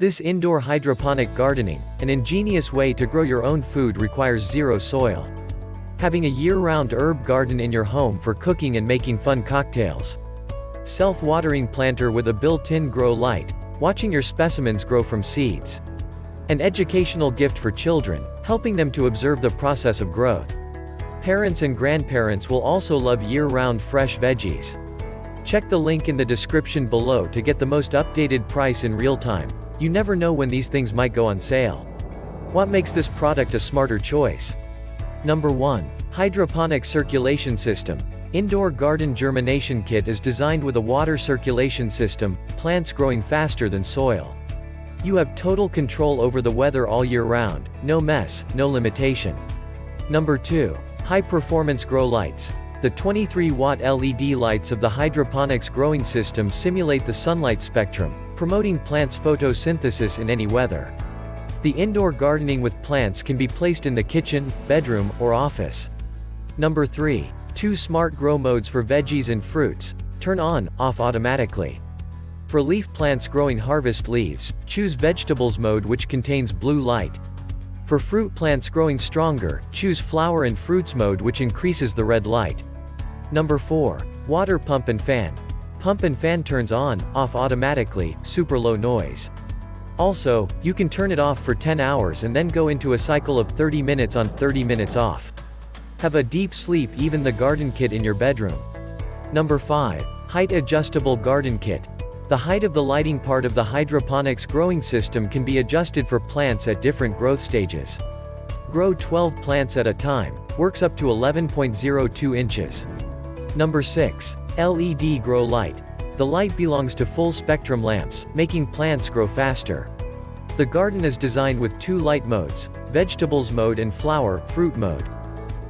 This indoor hydroponic gardening, an ingenious way to grow your own food, requires zero soil. Having a year-round herb garden in your home for cooking and making fun cocktails. Self-watering planter with a built-in grow light, watching your specimens grow from seeds. An educational gift for children, helping them to observe the process of growth. Parents and grandparents will also love year-round fresh veggies. Check the link in the description below to get the most updated price in real time. You never know when these things might go on sale. What makes this product a smarter choice? Number 1. Hydroponic Circulation System. Indoor Garden Germination Kit is designed with a water circulation system, plants growing faster than soil. You have total control over the weather all year round, no mess, no limitation. Number 2. High Performance Grow Lights. The 23-watt LED lights of the hydroponics growing system simulate the sunlight spectrum, promoting plants' photosynthesis in any weather. The indoor gardening with plants can be placed in the kitchen, bedroom, or office. Number 3. 2 smart grow modes for veggies and fruits. Turn on, off automatically. For leaf plants growing harvest leaves, choose vegetables mode, which contains blue light. For fruit plants growing stronger, choose flower and fruits mode, which increases the red light. Number 4. Water pump and fan. Pump and fan turns on, off automatically, super low noise. Also, you can turn it off for 10 hours and then go into a cycle of 30 minutes on, 30 minutes off. Have a deep sleep, even the garden kit in your bedroom. Number 5. Height Adjustable Garden Kit. The height of the lighting part of the hydroponics growing system can be adjusted for plants at different growth stages. Grow 12 plants at a time, works up to 11.02 inches. Number 6. LED Grow Light. The light belongs to full spectrum lamps, making plants grow faster. The garden is designed with 2 light modes, vegetables mode and flower, fruit mode.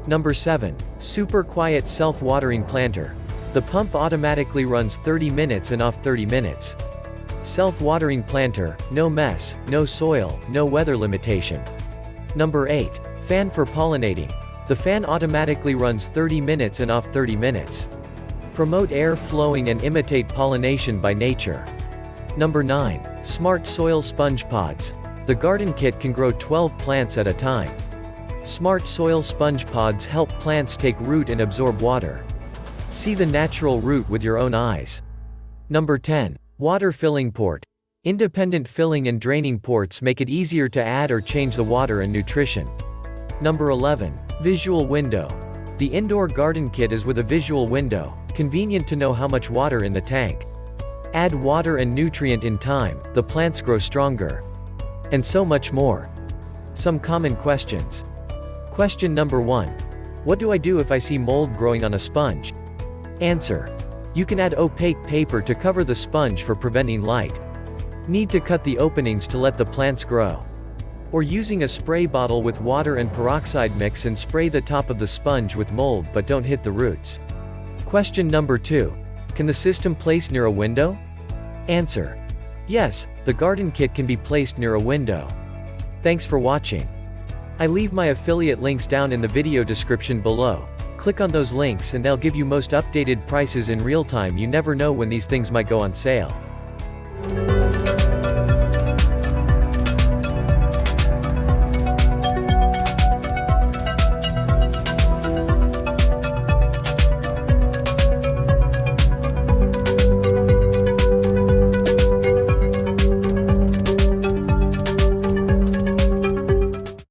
Number 7. Super Quiet Self-Watering Planter. The pump automatically runs 30 minutes and off 30 minutes. Self-watering planter, no mess, no soil, no weather limitation. Number 8. Fan for pollinating. The fan automatically runs 30 minutes and off 30 minutes. Promote air flowing and imitate pollination by nature. Number 9. Smart Soil Sponge Pods. The garden kit can grow 12 plants at a time. Smart soil sponge pods help plants take root and absorb water. See the natural root with your own eyes. Number 10. Water Filling Port. Independent filling and draining ports make it easier to add or change the water and nutrition. Number 11. Visual Window. The indoor garden kit is with a visual window, convenient to know how much water in the tank. Add water and nutrient in time, the plants grow stronger. And so much more. Some common questions. Question number 1. What do I do if I see mold growing on a sponge? Answer. You can add opaque paper to cover the sponge for preventing light. Need to cut the openings to let the plants grow. Or using a spray bottle with water and peroxide mix and spray the top of the sponge with mold but don't hit the roots. Question number 2. Can the system place near a window? Answer. Yes, the garden kit can be placed near a window. Thanks for watching. I leave my affiliate links down in the video description below. Click on those links and they'll give you most updated prices in real time. You never know when these things might go on sale.